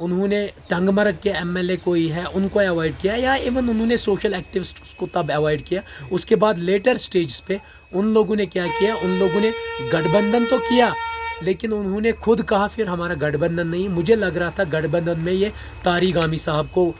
انہوں نے ٹنگ مرگ کے ایم ایل اے کوئی ہے ان کو اوائڈ کیا یا ایون انہوں نے سوشل ایکٹیوسٹ کو تب اوائڈ کیا. اس کے بعد لیٹر سٹیجز پہ ان لوگوں نے کیا کیا, ان لوگوں نے گٹھ بندھن تو کیا لیکن انہوں نے خود کہا پھر ہمارا گٹھ بندھن نہیں. مجھے لگ رہا تھا گٹھ بندھن میں یہ طارق گامی صاحب کو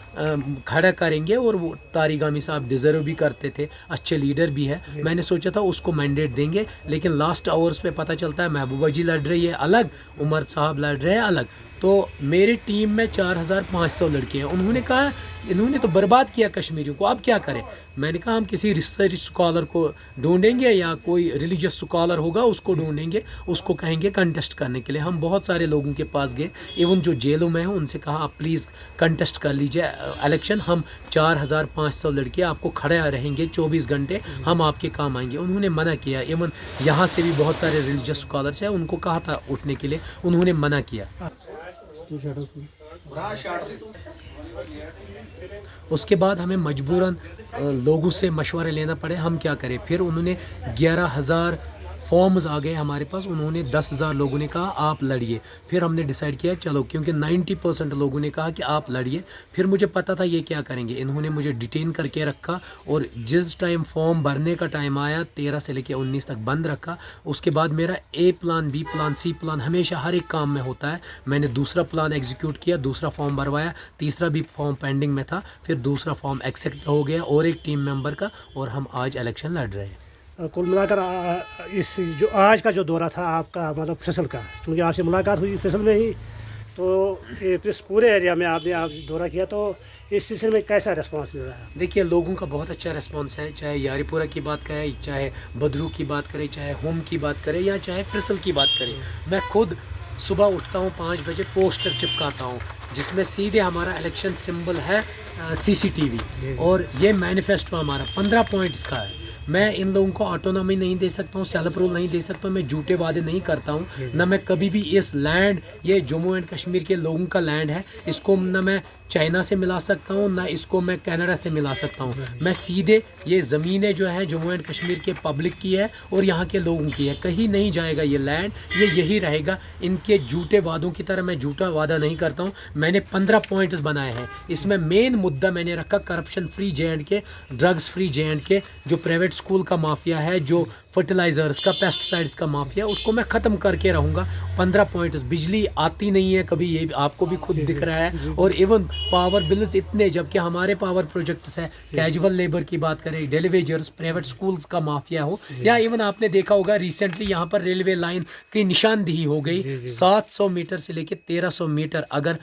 کھڑا کریں گے اور وہ طارق گامی صاحب ڈیزرو بھی کرتے تھے, اچھے لیڈر بھی ہے. میں نے سوچا تھا اس کو مینڈیٹ دیں گے لیکن لاسٹ آورز پہ پتہ چلتا ہے محبوبہ جی لڑ رہی ہے الگ, عمر صاحب لڑ رہے ہیں الگ. تو میری ٹیم میں 4500 لڑکے ہیں. انہوں نے کہا انہوں نے تو برباد کیا کشمیریوں کو, اب کیا کریں. میں نے کہا ہم کسی ریسرچ اسکالر کو ڈھونڈیں گے یا کوئی ریلیجیس اسکالر ہوگا اس کو ڈھونڈیں گے, اس کو کہیں گے کنٹیسٹ کرنے کے لیے. ہم بہت سارے لوگوں کے پاس گئے, ایون جو جیلوں میں ہیں ان سے کہا آپ پلیز کنٹیسٹ کر لیجئے الیکشن, ہم 4500 لڑکے آپ کو کھڑے رہیں گے 24 گھنٹے, ہم آپ کے کام آئیں گے. انہوں نے منع کیا. ایون یہاں سے بھی بہت سارے ریلیجیس اسکالرس ہیں, ان کو کہا تھا اٹھنے کے لیے, انہوں نے منع کیا. اس کے بعد ہمیں مجبوراً لوگوں سے مشورے لینا پڑے, ہم کیا کریں. پھر انہوں نے 11,000 فارمز آ گئے ہمارے پاس, انہوں نے 10,000 لوگوں نے کہا آپ لڑیے. پھر ہم نے ڈیسائیڈ کیا چلو, کیونکہ 90% لوگوں نے کہا کہ آپ لڑیے. پھر مجھے پتا تھا یہ کیا کریں گے. انہوں نے مجھے ڈیٹین کر کے رکھا اور جس ٹائم فارم بھرنے کا ٹائم آیا 13 سے لے کے 19 تک بند رکھا. اس کے بعد میرا A plan, B plan, C plan ہمیشہ ہر ایک کام میں ہوتا ہے. میں نے دوسرا پلان ایگزیکیوٹ کیا, دوسرا فارم بھروایا, تیسرا بھی فارم پینڈنگ میں تھا, پھر دوسرا فارم ایکسیپٹ ہو گیا اور ایک ٹیم ممبر کا, اور ہم آج الیکشن لڑ رہے ہیں. کل ملا کر اس جو آج کا جو دورہ تھا آپ کا مطلب فصل کا, کیونکہ آپ سے ملاقات ہوئی فصل میں ہی, تو اس پورے ایریا میں آپ نے دورہ کیا, تو اس سلسلے میں کیسا ریسپانس مل رہا ہے؟ دیکھیے لوگوں کا بہت اچھا ریسپانس ہے, چاہے یاری پورہ کی بات کریں, چاہے بدرو کی بات کریں, چاہے ہوم کی بات کریں, یا چاہے فصل کی بات کریں. میں خود صبح اٹھتا ہوں 5 بجے, پوسٹر چپکاتا ہوں جس میں سیدھے ہمارا الیکشن سمبل ہے CCTV, اور یہ مینیفیسٹو ہمارا 15 پوائنٹس کا ہے. میں ان لوگوں کو آٹونومی نہیں دے سکتا ہوں, سیلف رول نہیں دے سکتا ہوں, میں جھوٹے وعدے نہیں کرتا ہوں. نہ میں کبھی بھی اس لینڈ, یہ جموں اینڈ کشمیر کے لوگوں کا لینڈ ہے, اس کو نہ میں چائنا سے ملا سکتا ہوں, نہ اس کو میں کینیڈا سے ملا سکتا ہوں. میں سیدھے یہ زمینیں جو ہے جموں اینڈ کشمیر کے پبلک کی ہے اور یہاں کے لوگوں کی ہے, کہیں نہیں جائے گا یہ لینڈ, یہ یہی رہے گا. ان کے جھوٹے وعدوں کی طرح میں جھوٹا وعدہ نہیں کرتا ہوں. میں نے 15 پوائنٹس بنائے ہیں. اس میں مین مدعا میں نے رکھا corruption free JNK, drugs free JNK. جو پرائیویٹ اسکول کا مافیا ہے, جو فرٹیلائزرز کا, پیسٹ سائڈس کا مافیا, اس کو میں ختم کر کے رہوں گا. 15 پوائنٹس. بجلی آتی نہیں ہے کبھی, یہ آپ کو بھی خود دکھ رہا ہے, اور ایون پاور بلز اتنے, جبکہ ہمارے پاور پروجیکٹس ہے. کیجول لیبر کی بات کریں, ڈیلی ویجرز, پرائیویٹ اسکولز کا مافیا ہو, یا ایون آپ نے دیکھا ہوگا ریسنٹلی یہاں پر ریلوے لائن کی نشاندہی ہو گئی. 700 میٹر سے لے کے 1300 میٹر اگر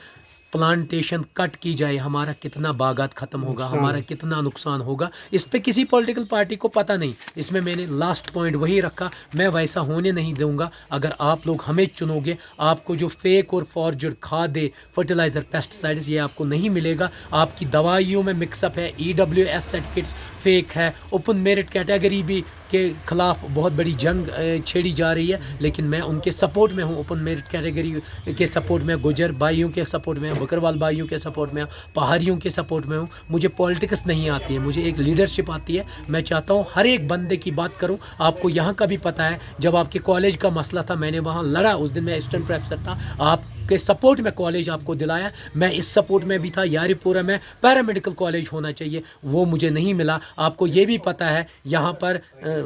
پلانٹیشن کٹ کی جائے, ہمارا کتنا باغات ختم ہوگا, ہمارا کتنا نقصان ہوگا. اس پہ کسی پولیٹیکل پارٹی کو پتہ نہیں. اس میں نے لاسٹ پوائنٹ وہی رکھا, میں ویسا ہونے نہیں دوں گا. اگر آپ لوگ ہمیں چنو گے, آپ کو جو فیک اور فارجڈ کھادیں, فرٹیلائزر, پیسٹ سائڈز, یہ آپ کو نہیں ملے گا. آپ کی دوائیوں میں مکس اپ ہے, EWS سرٹیفکیٹس فیک ہے. اوپن میرٹ کیٹیگری بھی کے خلاف بہت بڑی جنگ چھیڑی جا رہی ہے, لیکن میں ان کے سپورٹ میں ہوں. اوپن میرٹ کیٹیگری کے سپورٹ میں, گجر بھائیوں کے سپورٹ میں, بکروال بھائیوں کے سپورٹ میں, پہاڑیوں کے سپورٹ میں ہوں. مجھے پولیٹکس نہیں آتی ہے, مجھے ایک لیڈرشپ آتی ہے. میں چاہتا ہوں ہر ایک بندے کی بات کروں. آپ کو یہاں کا بھی پتہ ہے, جب آپ کے کالج کا مسئلہ تھا, میں نے وہاں لڑا. اس دن میں اسسٹنٹ پروفیسر تھا, آپ کے سپورٹ میں کالج آپ کو دلایا. میں اس سپورٹ میں بھی تھا. یاری پورہ میں پیرامیڈیکل کالج ہونا چاہیے, وہ مجھے نہیں ملا. آپ کو یہ بھی پتہ ہے یہاں پر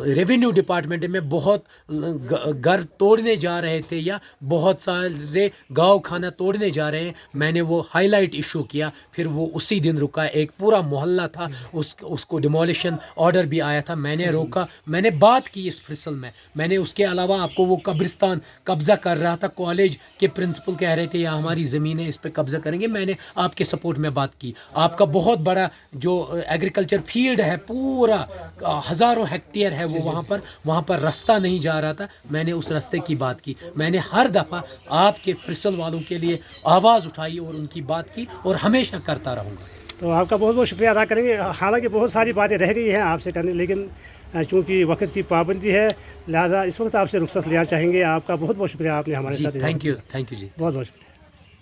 ریونیو ڈپارٹمنٹ میں بہت گھر توڑنے جا رہے تھے, یا بہت سارے گاؤں کھانا توڑنے جا رہے ہیں. میں نے وہ ہائی لائٹ ایشو کیا, پھر وہ اسی دن رکا. ایک پورا محلہ تھا, اس کو ڈیمولیشن آرڈر بھی آیا تھا, میں نے روکا. میں نے بات کی اس فصل میں نے اس کے علاوہ آپ کو وہ قبرستان قبضہ کر رہا تھا, کالج کے پرنسپل کہہ رہے تھے یا ہماری زمینیں اس پہ قبضہ کریں گے. میں نے آپ کے سپورٹ میں بات کی. آپ کا بہت بڑا جو ایگریکلچر فیلڈ ہے, پورا ہزاروں ہیکٹیئر ہے, وہ وہاں پر راستہ نہیں جا رہا تھا. میں نے اس راستے کی بات کی. میں نے ہر دفعہ آپ کے فصل والوں کے لیے آواز اٹھائی اور ان کی بات کی, اور ہمیشہ کرتا رہوں گا. تو آپ کا بہت بہت شکریہ ادا کریں گے. حالانکہ بہت ساری باتیں رہ گئی ہیں آپ سے کرنے, لیکن چونکہ وقت کی پابندی ہے, لہٰذا اس وقت آپ سے رخصت لینا چاہیں گے. آپ کا بہت بہت شکریہ, آپ نے ہمارے ساتھ. تھینک یو جی. بہت بہت شکریہ.